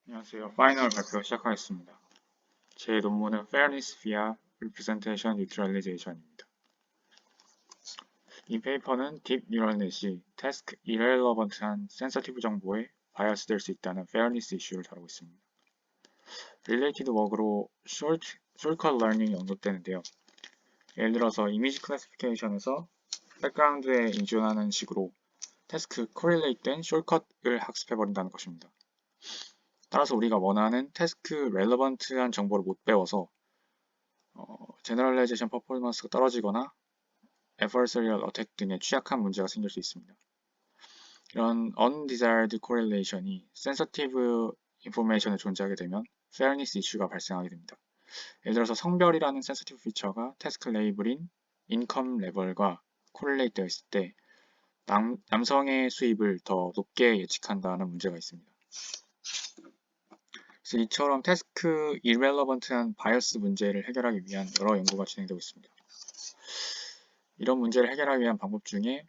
안녕하세요. 파이널 발표 시작하겠습니다. 제 논문은 Fairness via Representation Neutralization입니다. 이 페이퍼는 딥 뉴럴 넷이 태스크 irrelevant한 센서티브 정보에 바이어스 될 수 있다는 Fairness 이슈를 다루고 있습니다. Related work로 Shortcut Learning이 언급되는데요. 예를 들어서 이미지 클래시피케이션에서 백그라운드에 인존하는 식으로 태스크 correlate된 shortcut을 학습해버린다는 것입니다. 따라서 우리가 원하는 태스크 렐러번트한 정보를 못 배워서 제너럴라이제이션 퍼포먼스가 떨어지거나 adversarial attack 등의 취약한 문제가 생길 수 있습니다. 이런 undesired correlation이 sensitive information에 존재하게 되면 fairness 이슈가 발생하게 됩니다. 예를 들어서 성별이라는 sensitive 피처가 태스크 레이블인 income 레벨과 correlate 되어 있을 때 남성의 수입을 더 높게 예측한다는 문제가 있습니다. 그래서 이처럼 태스크 irrelevant한 바이어스 문제를 해결하기 위한 여러 연구가 진행되고 있습니다. 이런 문제를 해결하기 위한 방법 중에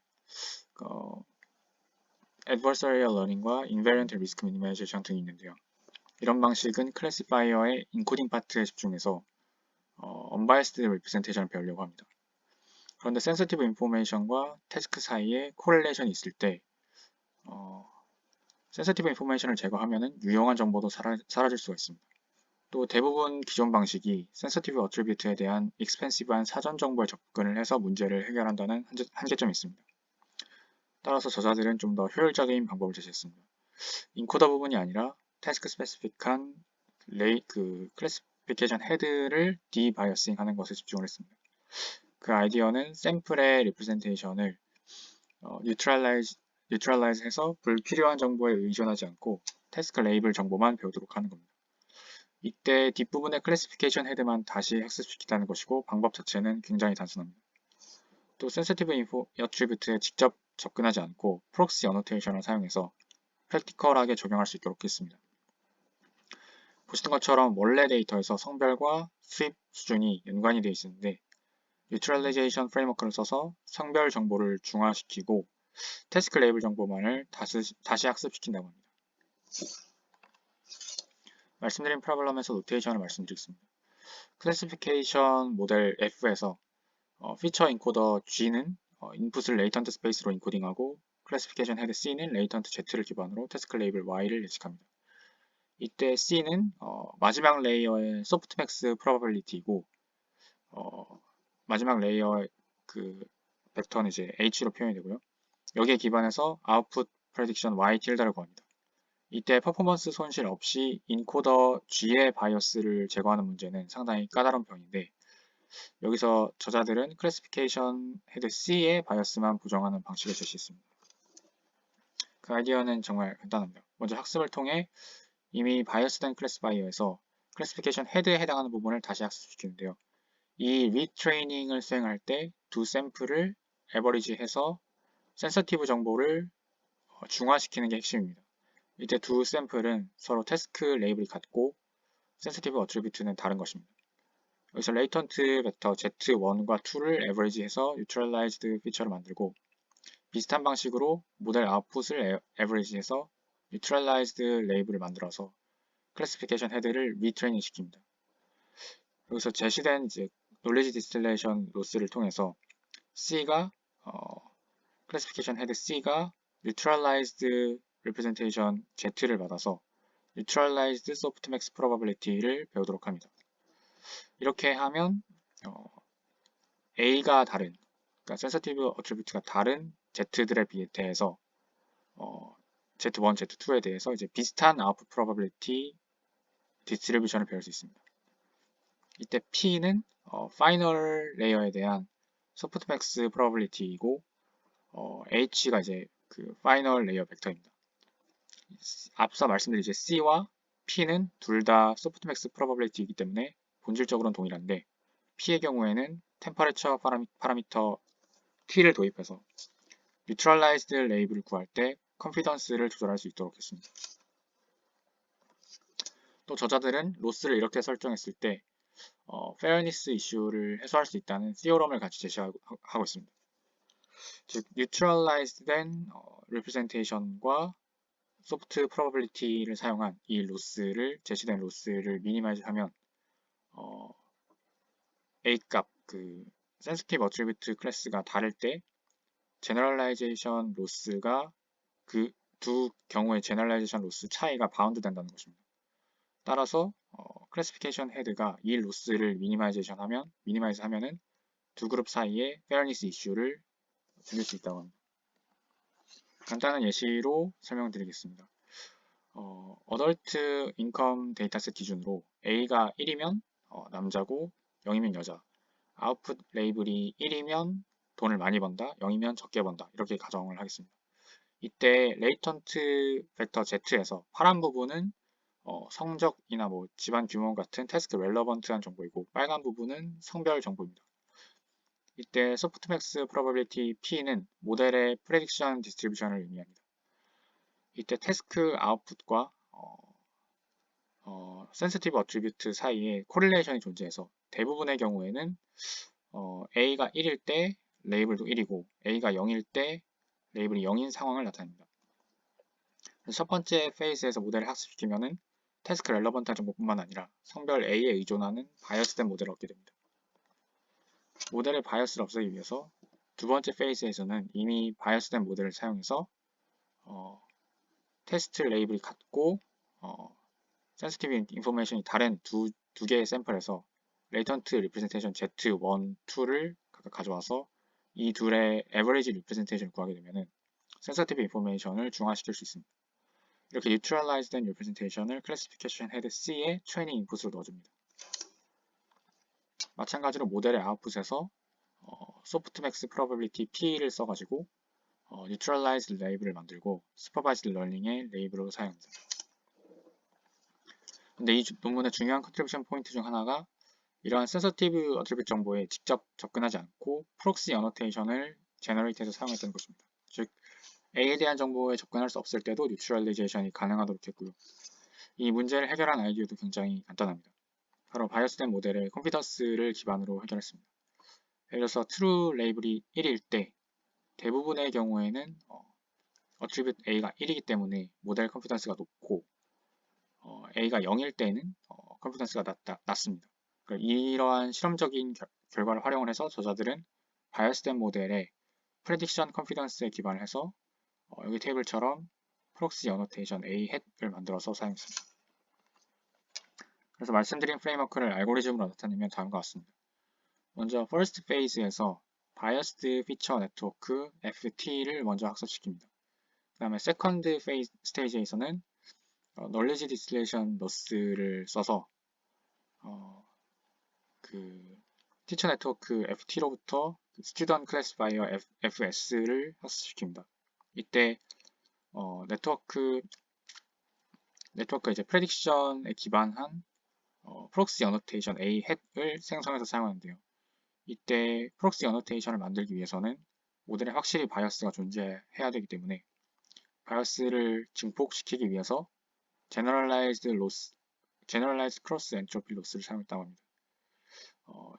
adversarial learning과 invariant risk minimization 등이 있는데요. 이런 방식은 클래시파이어의 인코딩 파트에 집중해서 unbiased representation을 배우려고 합니다. 그런데 sensitive information과 태스크 사이에 correlation이 있을 때 sensitive information을 제거하면 유용한 정보도 사라질 수가 있습니다. 또 대부분 기존 방식이 sensitive attribute에 대한 expensive한 사전 정보에 접근을 해서 문제를 해결한다는 한계점이 있습니다. 따라서 저자들은 좀 더 효율적인 방법을 제시했습니다. 인코더 부분이 아니라 태스크 스페시픽한 클래시피케이션 헤드를 디바이어싱 하는 것에 집중을 했습니다. 그 아이디어는 샘플의 리프레젠테이션을 뉴트럴라이즈 해서 불필요한 정보에 의존하지 않고 태스크 레이블 정보만 배우도록 하는 겁니다. 이때 뒷부분의 클래시피케이션 헤드만 다시 학습시키다는 것이고 방법 자체는 굉장히 단순합니다. 또 센시티브 인포 어트리뷰트에 직접 접근하지 않고 프록시 어노테이션을 사용해서 프랙티컬하게 적용할 수 있도록 했습니다. 보시는 것처럼 원래 데이터에서 성별과 수입 수준이 연관이 되어 있었는데 뉴트럴라이제이션 프레임워크를 써서 성별 정보를 중화시키고 태스크 레이블 정보만을 다시 학습시킨다고 합니다. 말씀드린 프로블럼에서 노테이션을 말씀드리겠습니다. 클래시피케이션 모델 F에서 피처 인코더 G는 인풋을 레이턴트 스페이스로 인코딩하고 클래시피케이션 헤드 C는 레이턴트 Z를 기반으로 태스크 레이블 Y를 예측합니다. 이때 C는 마지막 레이어의 소프트맥스 프로바빌리티이고 마지막 레이어의 그 벡터는 이제 H로 표현이 되고요. 여기에 기반해서 아웃풋 프레딕션 Y 틸다를 구합니다. 이때 퍼포먼스 손실 없이 인코더 G의 바이어스를 제거하는 문제는 상당히 까다로운 편인데 여기서 저자들은 클래시피케이션 헤드 C의 바이어스만 부정하는 방식을 제시했습니다. 그 아이디어는 정말 간단합니다. 먼저 학습을 통해 이미 바이어스된 클래시파이어에서 클래시피케이션 헤드에 해당하는 부분을 다시 학습시키는데요. 이 리트레이닝을 수행할 때 두 샘플을 에버리지해서 센서티브 정보를 중화시키는 게 핵심입니다. 이때 두 샘플은 서로 태스크 레이블이 같고 센서티브 어트리뷰트는 다른 것입니다. 여기서 레이턴트 벡터 Z1과 2를 에버리지해서 뉴트럴라이즈드 피처를 만들고 비슷한 방식으로 모델 아웃풋을 에버리지해서 뉴트럴라이즈드 레이블을 만들어서 클래시피케이션 헤드를 리트레이닝 시킵니다. 여기서 제시된 이제 놀리지 디스틸레이션 로스를 통해서 C가 클래시피케이션 헤드 C가 뉴트럴라이즈드 리프레젠테이션 Z를 받아서 뉴트럴라이즈드 소프트맥스 프로바빌리티를 배우도록 합니다. 이렇게 하면 A가 다른, 그러니까 센서티브 어트리뷰트가 다른 Z들에 대해서 Z1, Z2에 대해서 이제 비슷한 아웃풋 프로바빌리티 디스트리뷰션을 배울 수 있습니다. 이때 P는 파이널 레이어에 대한 소프트맥스 프로바빌리티이고 H가 이제 그 파이널 레이어 벡터입니다. 앞서 말씀드린 이제 C와 P는 둘 다 소프트맥스 프로바빌리티이기 때문에 본질적으로는 동일한데 P의 경우에는 템퍼레처 파라미터 T를 도입해서 뉴트럴라이즈드 레이블을 구할 때 컨피던스를 조절할 수 있도록 했습니다. 또 저자들은 로스를 이렇게 설정했을 때 페어니스 이슈를 해소할 수 있다는 시오럼을 같이 제시하고 있습니다. 즉, 뉴트럴라이즈된 리프레젠테이션과 소프트 프로버빌리티를 사용한 이 로스를 제시된 로스를 미니마이즈하면 A 값 그 센시티브 어트리뷰트 클래스가 다를 때 제너럴라이제이션 로스가 그 두 경우의 제너럴라이제이션 로스 차이가 바운드 된다는 것입니다. 따라서 클래시피케이션 헤드가 이 로스를 미니마이즈 하면은 두 그룹 사이에 페어니스 이슈를 줄일 수 있다고 합니다. 간단한 예시로 설명드리겠습니다. 어덜트 인컴 데이터셋 기준으로 A가 1이면 남자고 0이면 여자, 아웃풋 레이블이 1이면 돈을 많이 번다, 0이면 적게 번다 이렇게 가정을 하겠습니다. 이때 레이턴트 벡터 Z에서 파란 부분은 성적이나 뭐 집안 규모 같은 태스크 렐러번트한 정보이고 빨간 부분은 성별 정보입니다. 이때 소프트맥스 프로버빌리티 P는 모델의 프레딕션 디스트리뷰션을 의미합니다. 이때 태스크 아웃풋과 센시티브 어트리뷰트 사이에 코릴레이션이 존재해서 대부분의 경우에는 A가 1일 때 레이블도 1이고 A가 0일 때 레이블이 0인 상황을 나타냅니다. 첫 번째 페이즈에서 모델을 학습시키면은 태스크 렐러번트한 정보뿐만 아니라 성별 A에 의존하는 바이어스된 모델을 얻게 됩니다. 모델의 바이어스를 없애기 위해서 두 번째 페이즈에서는 이미 바이어스된 모델을 사용해서 테스트 레이블이 같고 센시티브 인포메이션이 다른 두 개의 샘플에서 레이턴트 리프레젠테이션 Z1, 2를 각각 가져와서 이 둘의 에버리지 리프레젠테이션을 구하게 되면은 센시티브 인포메이션을 중화시킬 수 있습니다. 이렇게 뉴트럴라이즈된 리프레젠테이션을 클래시피케이션 헤드 C에 트레이닝 인풋으로 넣어줍니다. 마찬가지로 모델의 아웃풋에서 소프트맥스 프로버빌리티 P를 써가지고 뉴트럴라이즈 레이블을 만들고 슈퍼바이즈드 러닝의 레이블로 사용합니다. 근데 이 논문의 중요한 컨트리뷰션 포인트 중 하나가 이러한 센서티브 어트리뷰트 정보에 직접 접근하지 않고 프록시 어노테이션을 제너레이트해서 사용했다는 것입니다. 즉 A에 대한 정보에 접근할 수 없을 때도 뉴트럴리제이션이 가능하도록 했고요. 이 문제를 해결한 아이디어도 굉장히 간단합니다. 바로 바이어스된 모델의 컴피던스를 기반으로 해결했습니다. 예를 들어서 true 레이블이 1일 때 대부분의 경우에는 어트리뷰트 A가 1이기 때문에 모델 컴피던스가 높고 A가 0일 때는 컴피던스가 낮습니다. 그러니까 이러한 실험적인 결과를 활용을 해서 저자들은 바이어스된 모델의 프레딕션 컨피던스에 기반을 해서 여기 테이블처럼 프록시 어노테이션 A 햇을 만들어서 사용했습니다. 그래서 말씀드린 프레임워크를 알고리즘으로 나타내면 다음과 같습니다. 먼저 first phase에서 biased feature network FT를 먼저 학습시킵니다. 그 다음에 second phase 스테이지에서는 knowledge distillation loss를 써서 그 teacher network FT로부터 student classifier FS를 학습시킵니다. 이때 네트워크 이제 프레딕션에 기반한 프록시 어노테이션 A 햇을 생성해서 사용하는데요. 이때 프록시 어노테이션을 만들기 위해서는 모델에 확실히 바이어스가 존재해야 되기 때문에 바이어스를 증폭시키기 위해서 제너럴라이즈드 크로스 엔트로피 로스를 사용했다고 합니다.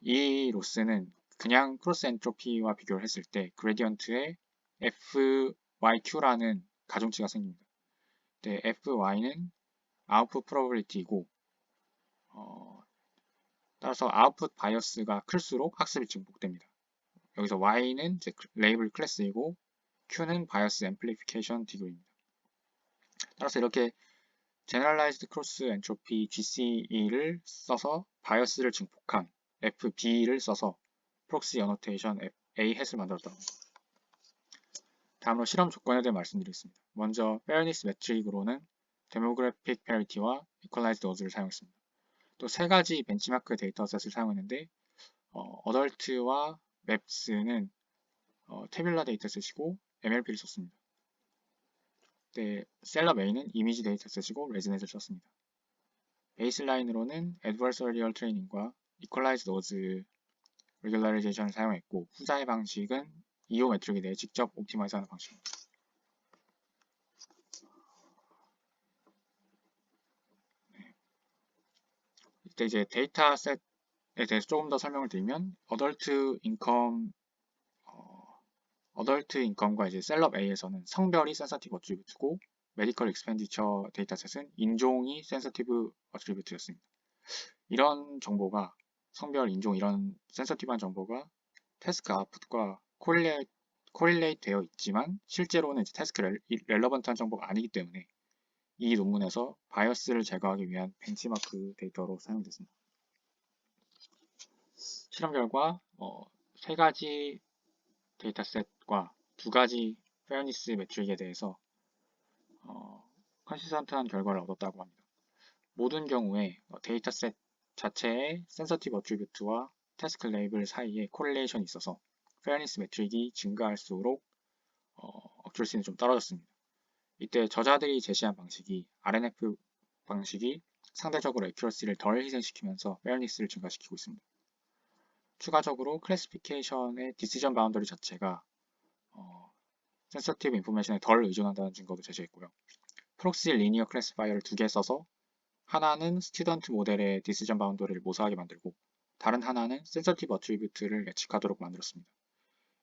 이 로스는 그냥 크로스 엔트로피와 비교를 했을 때 그레디언트에 FYQ라는 가중치가 생깁니다. 네, FY는 아웃풋 프로버빌리티이고 따라서 아웃풋 바이어스가 클수록 학습이 증폭됩니다. 여기서 Y는 이제 레이블 클래스이고 Q는 바이어스 앰플리피케이션 디그리입니다. 따라서 이렇게 Generalized Cross Entropy GCE를 써서 바이어스를 증폭한 FB를 써서 프록시 어노테이션 A 햇을 만들었다고 합니다. 다음으로 실험 조건에 대해 말씀드리겠습니다. 먼저 fairness 메트릭으로는 demographic parity와 equalized odds를 사용했습니다. 또 세 가지 벤치마크 데이터셋을 사용했는데 어덜트와 맵스는 태뷸라 데이터셋이고 MLP를 썼습니다. 네, 셀럽 A는 이미지 데이터셋이고 레즈넷을 썼습니다. 베이스라인으로는 adversarial training과 equalized odds regularizzation을 사용했고 후자의 방식은 EO 매트릭에 대해 직접 옵티마이즈하는 방식입니다. 이때 이제 데이터셋에 대해서 조금 더 설명을 드리면 어덜트 인컴과 이제 셀럽 A에서는 성별이 센서티브 어트리뷰트고 메디컬 익스펜디처 데이터셋은 인종이 센서티브 어트리뷰트였습니다. 이런 정보가 성별, 인종 이런 센서티브한 정보가 태스크 아웃풋과 코릴레이트 되어 있지만 실제로는 이제 태스크 렐러번트한 정보가 아니기 때문에 이 논문에서 바이어스를 제거하기 위한 벤치마크 데이터로 사용됐습니다. 실험 결과 3가지 데이터셋과 2가지 페어니스 매트릭에 대해서 컨시스턴트한 결과를 얻었다고 합니다. 모든 경우에 데이터셋 자체의 센서티브 어트리뷰트와 태스크 레이블 사이에 코릴레이션이 있어서 페어니스 매트릭이 증가할수록 어큐러시는 좀 떨어졌습니다. 이때 저자들이 제시한 방식이 RNF 방식이 상대적으로 어큐러시를 덜 희생시키면서 페어니스를 증가시키고 있습니다. 추가적으로 클래시피케이션의 디시전 바운더리 자체가 센서티브 인포메이션에 덜 의존한다는 증거도 제시했고요. 프록시 리니어 클래시파이어를 2개 써서 하나는 스튜던트 모델의 디시전 바운더리를 모사하게 만들고 다른 하나는 센서티브 어트리뷰트를 예측하도록 만들었습니다.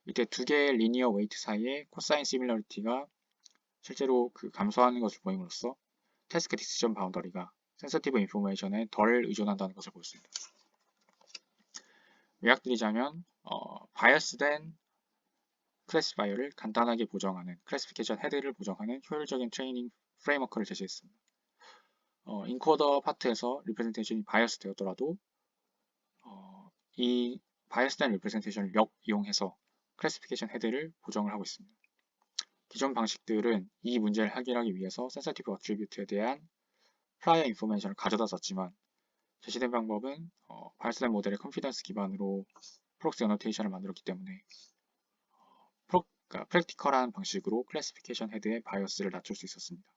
이때 2개의 리니어 웨이트 사이에 코사인 시밀러리티가 실제로 감소하는 것을 보임으로써 태스크 디시전 바운더리가 센서티브 인포메이션에 덜 의존한다는 것을 보였습니다. 요약드리자면 바이어스된 클래시파이어를 간단하게 보정하는 클래시피케이션 헤드를 보정하는 효율적인 트레이닝 프레임워크를 제시했습니다. 인코더 파트에서 리프레젠테이션이 바이어스 되었더라도 이 바이어스된 리프레젠테이션을 이용해서 클래시피케이션 헤드를 보정을 하고 있습니다. 기존 방식들은 이 문제를 해결하기 위해서 센서티브 어트리뷰트에 대한 프라이어 인포메이션을 가져다 썼지만 제시된 방법은 바이어스된 모델의 컨피던스 기반으로 프록시 어노테이션을 만들었기 때문에 프랙티컬한 방식으로 클래시피케이션 헤드의 바이어스를 낮출 수 있었습니다.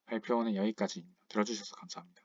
발표는 여기까지입니다. 들어주셔서 감사합니다.